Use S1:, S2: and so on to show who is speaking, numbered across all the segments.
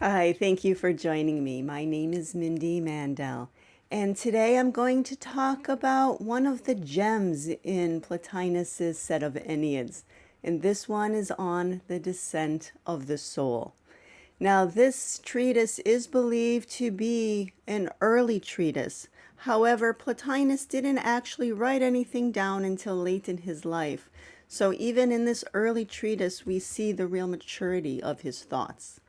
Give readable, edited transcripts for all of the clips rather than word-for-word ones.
S1: Hi, thank you for joining me. My name is Mindy Mandell, and today I'm going to talk about one of the gems in Plotinus's set of Enneads, and this one is on the descent of the soul. Now, this treatise is believed to be an early treatise. However, Plotinus didn't actually write anything down until late in his life. So even in this early treatise, we see the real maturity of his thoughts.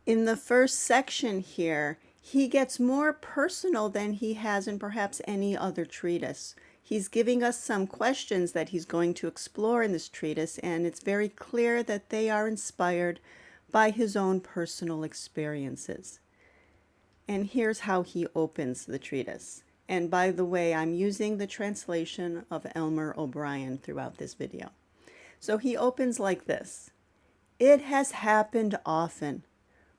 S1: In the first section here, he gets more personal than he has in perhaps any other treatise. He's giving us some questions that he's going to explore in this treatise, and it's very clear that they are inspired by his own personal experiences. And here's how he opens the treatise. And by the way, I'm using the translation of Elmer O'Brien throughout this video. So he opens like this. It has happened often.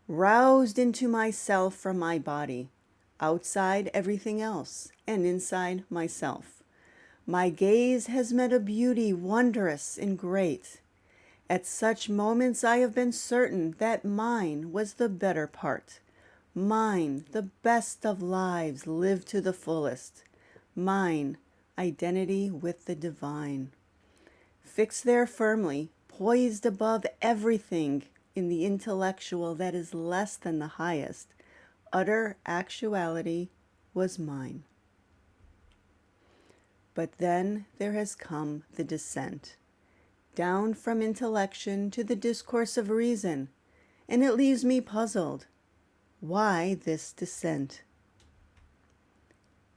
S1: Roused into myself from my body, outside everything else, and inside myself. My gaze has met a beauty wondrous and great. At such moments I have been certain that mine was the better part. Mine, the best of lives lived to the fullest. Mine, identity with the divine. Fixed there firmly, poised above everything, in the intellectual that is less than the highest, utter actuality was mine. But then there has come the descent, down from intellection to the discourse of reason, and it leaves me puzzled. Why this descent?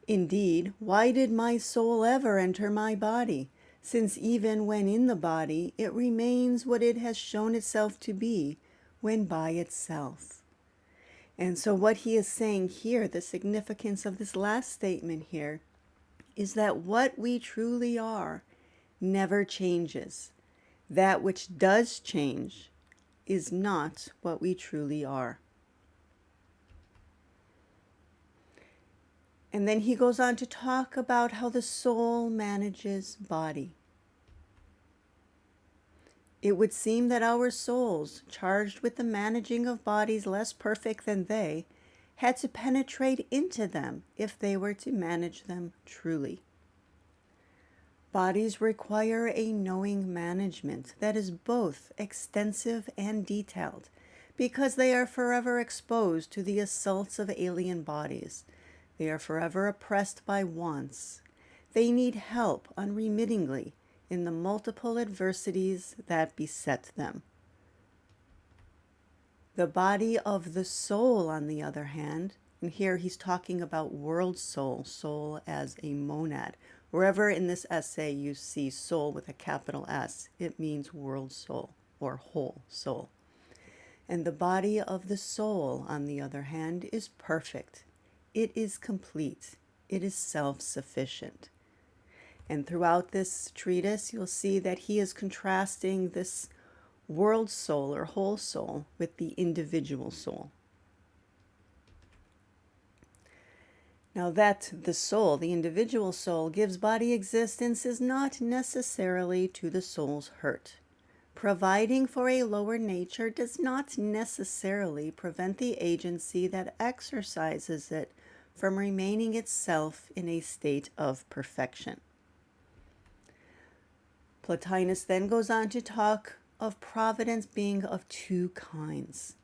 S1: Indeed, why did my soul ever enter my body? Since even when in the body, it remains what it has shown itself to be when by itself. And so what he is saying here, the significance of this last statement here, is that what we truly are never changes. That which does change is not what we truly are. And then he goes on to talk about how the soul manages body. It would seem that our souls, charged with the managing of bodies less perfect than they, had to penetrate into them if they were to manage them truly. Bodies require a knowing management that is both extensive and detailed, because they are forever exposed to the assaults of alien bodies. They are forever oppressed by wants. They need help unremittingly in the multiple adversities that beset them. The body of the soul, on the other hand, and here he's talking about world soul, soul as a monad. Wherever in this essay you see soul with a capital S, it means world soul or whole soul. And the body of the soul, on the other hand, is perfect. It is complete. It is self-sufficient. And throughout this treatise, you'll see that he is contrasting this world soul or whole soul with the individual soul. Now that the soul, the individual soul, gives body existence is not necessarily to the soul's hurt. Providing for a lower nature does not necessarily prevent the agency that exercises it from remaining itself in a state of perfection. Plotinus then goes on to talk of providence being of two kinds.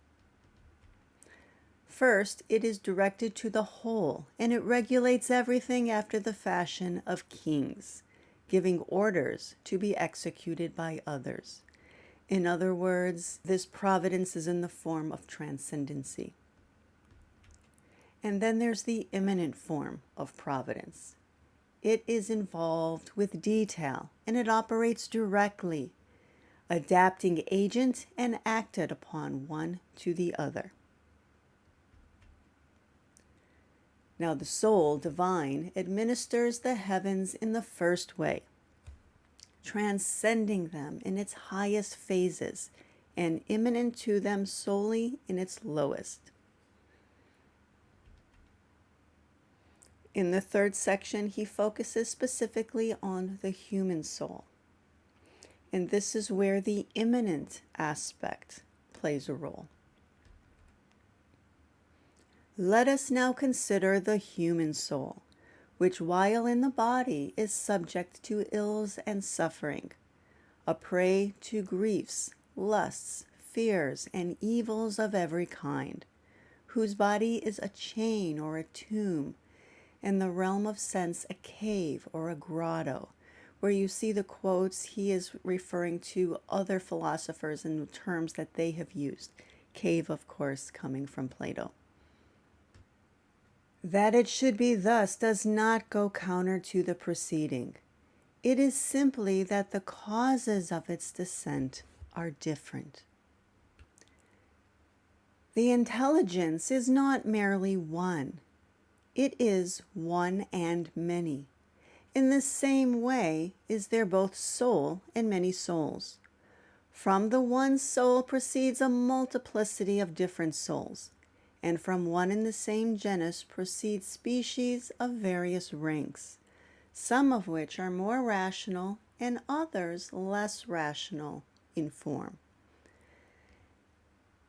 S1: First, it is directed to the whole, and it regulates everything after the fashion of kings, giving orders to be executed by others. In other words, this providence is in the form of transcendency. And then there's the immanent form of providence. It is involved with detail, and it operates directly, adapting agent and acted upon one to the other. Now the soul, divine, administers the heavens in the first way, transcending them in its highest phases and immanent to them solely in its lowest. In the third section, he focuses specifically on the human soul. And this is where the immanent aspect plays a role. Let us now consider the human soul, which while in the body is subject to ills and suffering, a prey to griefs, lusts, fears, and evils of every kind, whose body is a chain or a tomb, and the realm of sense a cave or a grotto. Where you see the quotes, he is referring to other philosophers and the terms that they have used. Cave, of course, coming from Plato. That it should be thus does not go counter to the preceding. It is simply that the causes of its descent are different. The intelligence is not merely one. It is one and many. In the same way is there both soul and many souls. From the one soul proceeds a multiplicity of different souls, and from one and the same genus proceed species of various ranks, some of which are more rational and others less rational in form.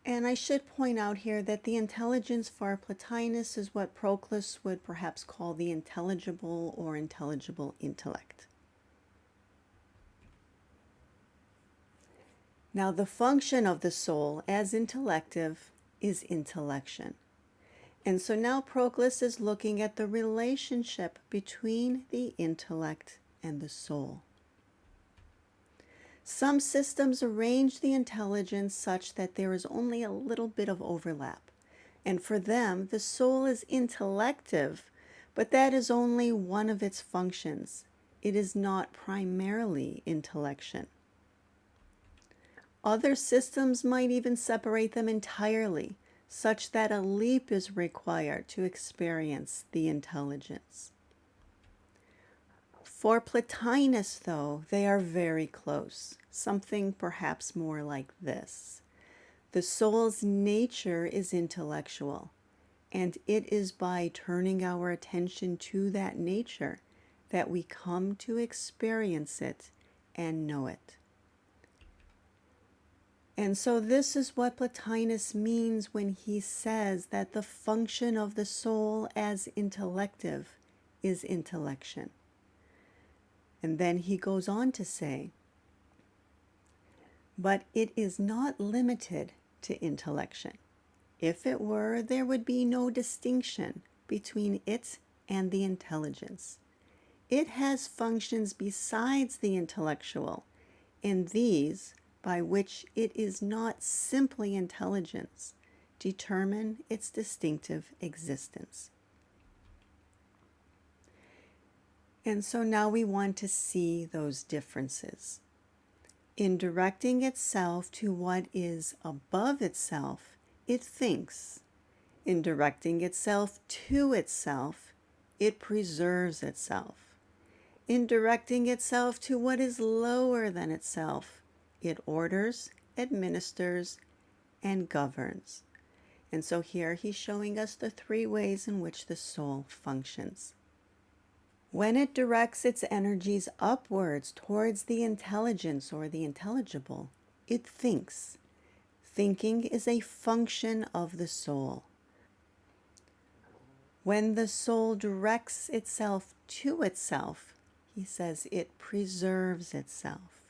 S1: And I should point out here that the intelligence for Plotinus is what Proclus would perhaps call the intelligible or intelligible intellect. Now, the function of the soul as intellective is intellection. And so now Proclus is looking at the relationship between the intellect and the soul. Some systems arrange the intelligence such that there is only a little bit of overlap. And for them, the soul is intellective, but that is only one of its functions. It is not primarily intellection. Other systems might even separate them entirely, such that a leap is required to experience the intelligence. For Plotinus, though, they are very close, something perhaps more like this. The soul's nature is intellectual, and it is by turning our attention to that nature that we come to experience it and know it. And so this is what Plotinus means when he says that the function of the soul as intellective is intellection. And then he goes on to say, but it is not limited to intellection. If it were, there would be no distinction between it and the intelligence. It has functions besides the intellectual, and these, by which it is not simply intelligence, determine its distinctive existence. And so now we want to see those differences. In directing itself to what is above itself, it thinks. In directing itself to itself, it preserves itself. In directing itself to what is lower than itself, it orders, administers, and governs. And so here he's showing us the three ways in which the soul functions. When it directs its energies upwards towards the intelligence or the intelligible, it thinks. Thinking is a function of the soul. When the soul directs itself to itself, he says it preserves itself.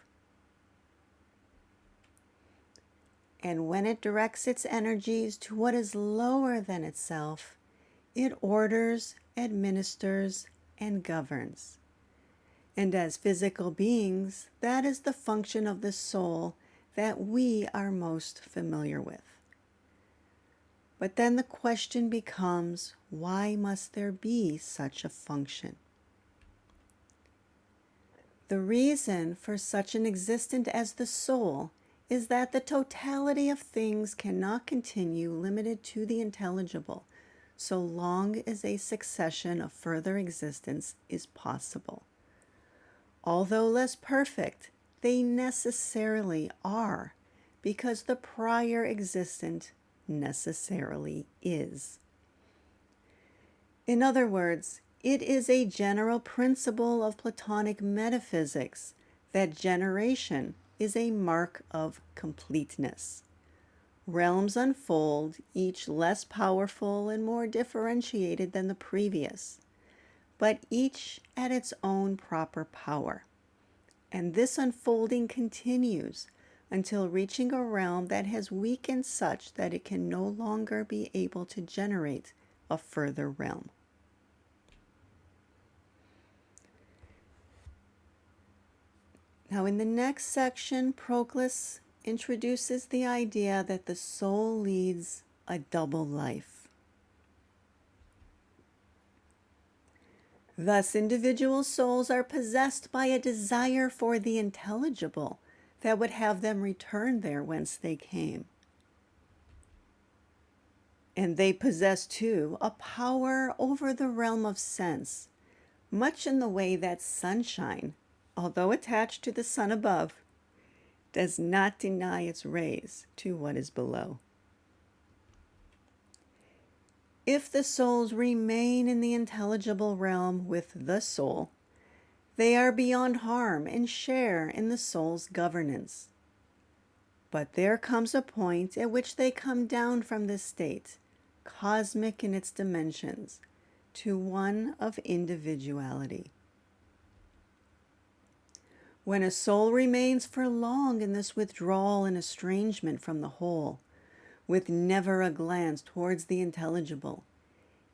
S1: And when it directs its energies to what is lower than itself, it orders, administers, and governs. And as physical beings, that is the function of the soul that we are most familiar with. But then the question becomes, why must there be such a function? The reason for such an existence as the soul is that the totality of things cannot continue limited to the intelligible, so long as a succession of further existence is possible. Although less perfect, they necessarily are, because the prior existent necessarily is. In other words, it is a general principle of Platonic metaphysics that generation is a mark of completeness. Realms unfold, each less powerful and more differentiated than the previous, but each at its own proper power. And this unfolding continues until reaching a realm that has weakened such that it can no longer be able to generate a further realm. Now, in the next section, Proclus introduces the idea that the soul leads a double life. Thus, individual souls are possessed by a desire for the intelligible that would have them return there whence they came. And they possess, too, a power over the realm of sense, much in the way that sunshine, although attached to the sun above, does not deny its rays to what is below. If the souls remain in the intelligible realm with the soul, they are beyond harm and share in the soul's governance. But there comes a point at which they come down from this state, cosmic in its dimensions, to one of individuality. When a soul remains for long in this withdrawal and estrangement from the whole, with never a glance towards the intelligible,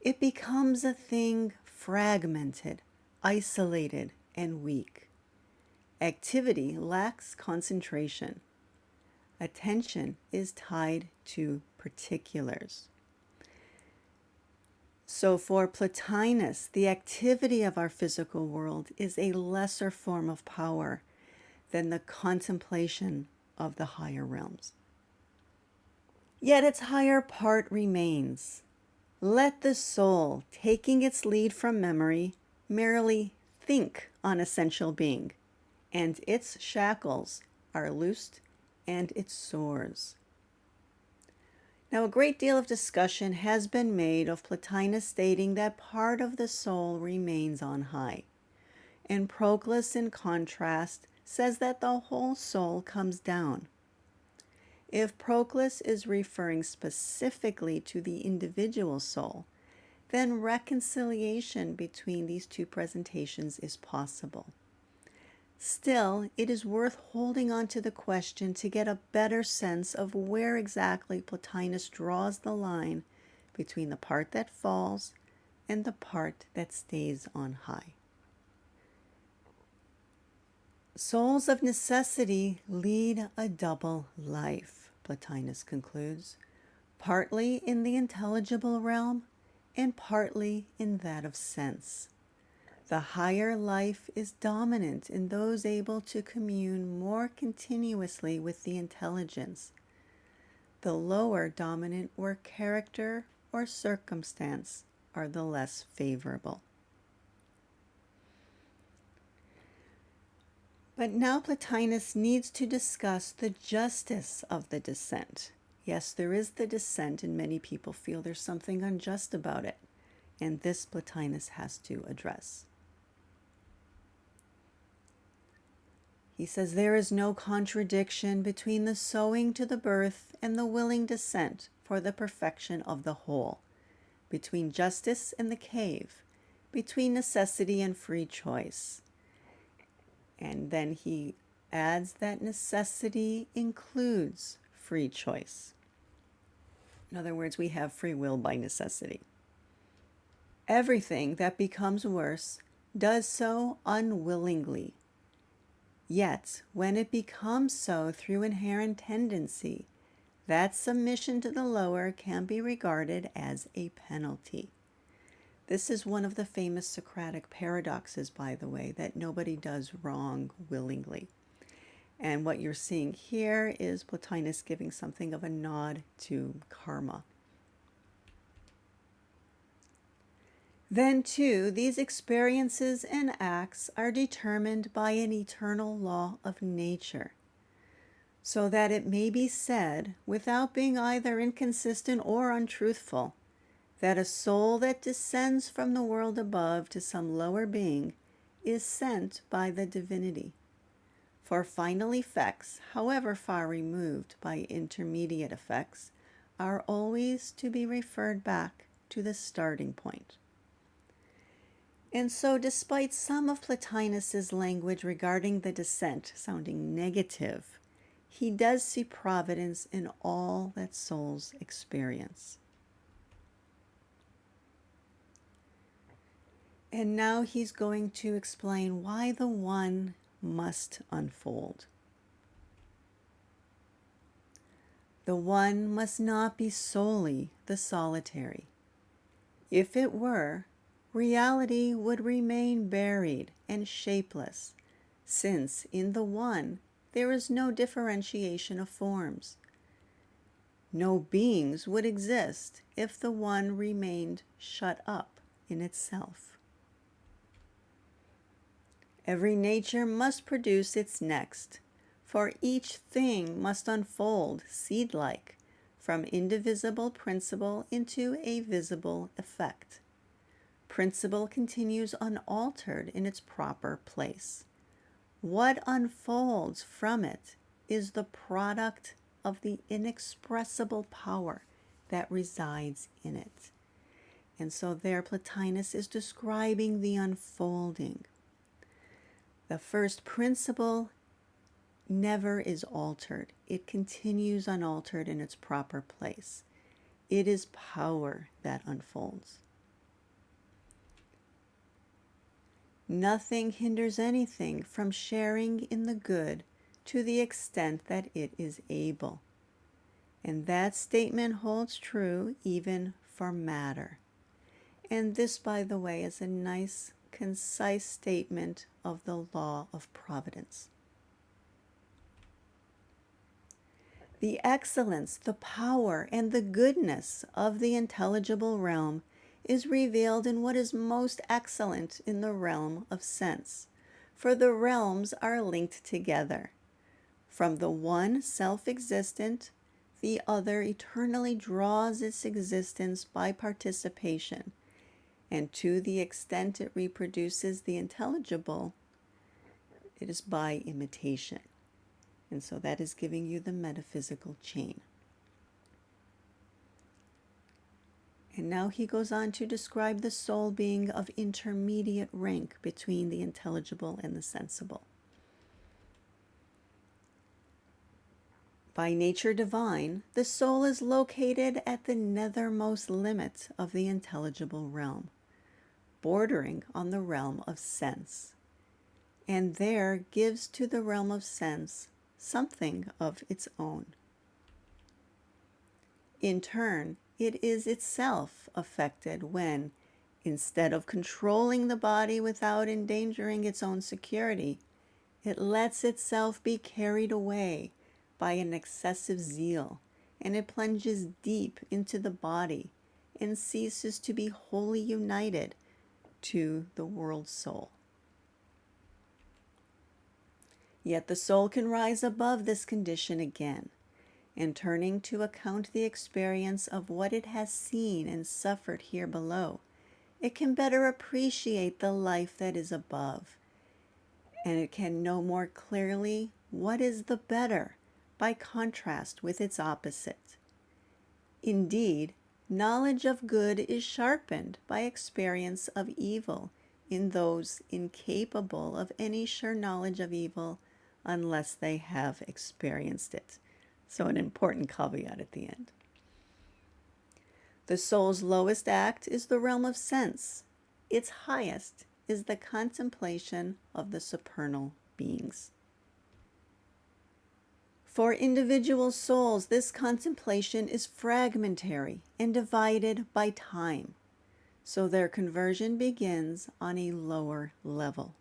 S1: it becomes a thing fragmented, isolated, and weak. Activity lacks concentration. Attention is tied to particulars. So for Plotinus, the activity of our physical world is a lesser form of power than the contemplation of the higher realms. Yet its higher part remains. Let the soul, taking its lead from memory, merely think on essential being, and its shackles are loosed and it soars. Now, a great deal of discussion has been made of Plotinus stating that part of the soul remains on high. And Proclus, in contrast, says that the whole soul comes down. If Proclus is referring specifically to the individual soul, then reconciliation between these two presentations is possible. Still, it is worth holding on to the question to get a better sense of where exactly Plotinus draws the line between the part that falls and the part that stays on high. Souls of necessity lead a double life, Plotinus concludes, partly in the intelligible realm and partly in that of sense. The higher life is dominant in those able to commune more continuously with the intelligence. The lower dominant where character or circumstance are the less favorable. But now Plotinus needs to discuss the justice of the descent. Yes, there is the descent, and many people feel there's something unjust about it. And this Plotinus has to address. He says there is no contradiction between the sowing to the birth and the willing descent for the perfection of the whole, between justice and the cave, between necessity and free choice. And then he adds that necessity includes free choice. In other words, we have free will by necessity. Everything that becomes worse does so unwillingly. Yet, when it becomes so through inherent tendency, that submission to the lower can be regarded as a penalty. This is one of the famous Socratic paradoxes, by the way, that nobody does wrong willingly. And what you're seeing here is Plotinus giving something of a nod to karma. Then, too, these experiences and acts are determined by an eternal law of nature, so that it may be said, without being either inconsistent or untruthful, that a soul that descends from the world above to some lower being is sent by the divinity. For final effects, however far removed by intermediate effects, are always to be referred back to the starting point. And so, despite some of Plotinus's language regarding the descent sounding negative, he does see providence in all that souls experience. And now he's going to explain why the one must unfold. The one must not be solely the solitary. If it were, reality would remain buried and shapeless, since in the one there is no differentiation of forms. No beings would exist if the one remained shut up in itself. Every nature must produce its next, for each thing must unfold seed-like from indivisible principle into a visible effect. Principle continues unaltered in its proper place. What unfolds from it is the product of the inexpressible power that resides in it. And so there Plotinus is describing the unfolding. The first principle never is altered. It continues unaltered in its proper place. It is power that unfolds. Nothing hinders anything from sharing in the good to the extent that it is able. And that statement holds true even for matter. And this, by the way, is a nice, concise statement of the law of providence. The excellence, the power, and the goodness of the intelligible realm is revealed in what is most excellent in the realm of sense, for the realms are linked together. From the one self-existent, the other eternally draws its existence by participation, and to the extent it reproduces the intelligible, it is by imitation. And so that is giving you the metaphysical chain. And now he goes on to describe the soul being of intermediate rank between the intelligible and the sensible. By nature divine, the soul is located at the nethermost limit of the intelligible realm, bordering on the realm of sense, and there gives to the realm of sense something of its own. In turn, it is itself affected when, instead of controlling the body without endangering its own security, it lets itself be carried away by an excessive zeal, and it plunges deep into the body and ceases to be wholly united to the world soul. Yet the soul can rise above this condition again, and turning to account the experience of what it has seen and suffered here below, it can better appreciate the life that is above, and it can know more clearly what is the better by contrast with its opposite. Indeed, knowledge of good is sharpened by experience of evil in those incapable of any sure knowledge of evil unless they have experienced it. So an important caveat at the end. The soul's lowest act is the realm of sense. Its highest is the contemplation of the supernal beings. For individual souls, this contemplation is fragmentary and divided by time, so their conversion begins on a lower level.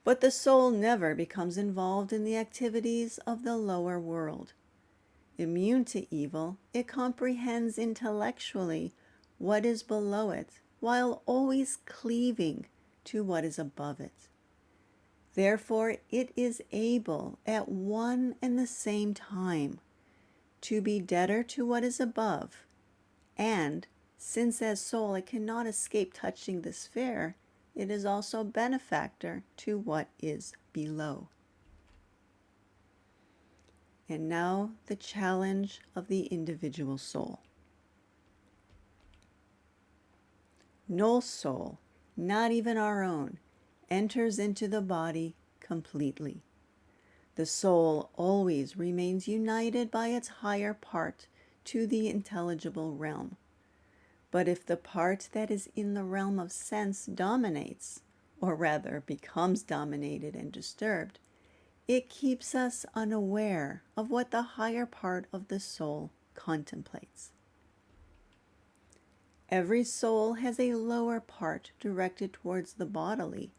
S1: But the soul never becomes involved in the activities of the lower world. Immune to evil, it comprehends intellectually what is below it, while always cleaving to what is above it. Therefore, it is able at one and the same time to be debtor to what is above, and, since as soul it cannot escape touching the sphere, it is also benefactor to what is below. And now the challenge of the individual soul. No soul, not even our own, enters into the body completely. The soul always remains united by its higher part to the intelligible realm. But if the part that is in the realm of sense dominates, or rather becomes dominated and disturbed, it keeps us unaware of what the higher part of the soul contemplates. Every soul has a lower part directed towards the bodily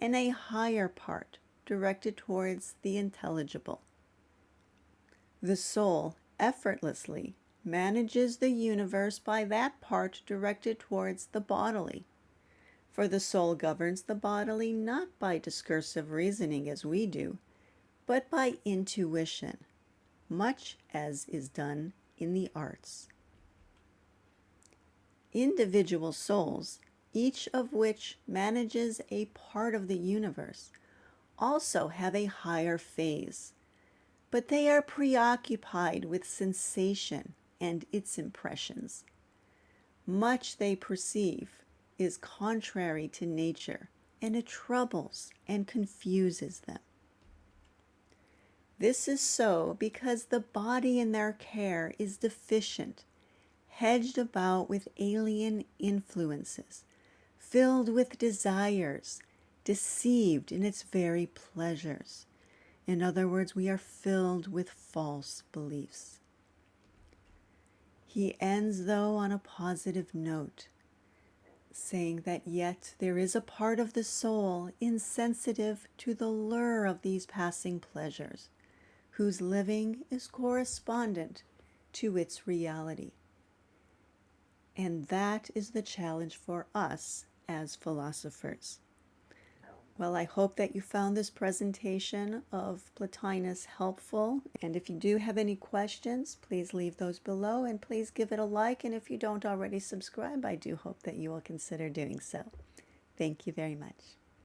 S1: and a higher part directed towards the intelligible. The soul effortlessly manages the universe by that part directed towards the bodily. For the soul governs the bodily not by discursive reasoning as we do, but by intuition, much as is done in the arts. Individual souls, each of which manages a part of the universe, also have a higher phase, but they are preoccupied with sensation and its impressions. Much they perceive is contrary to nature, and it troubles and confuses them. This is so because the body in their care is deficient, hedged about with alien influences, filled with desires, deceived in its very pleasures. In other words, we are filled with false beliefs. He ends, though, on a positive note, saying that yet there is a part of the soul insensitive to the lure of these passing pleasures, whose living is correspondent to its reality. And that is the challenge for us as philosophers. Well, I hope that you found this presentation of Plotinus helpful. And if you do have any questions, please leave those below and please give it a like. And if you don't already subscribe, I do hope that you will consider doing so. Thank you very much.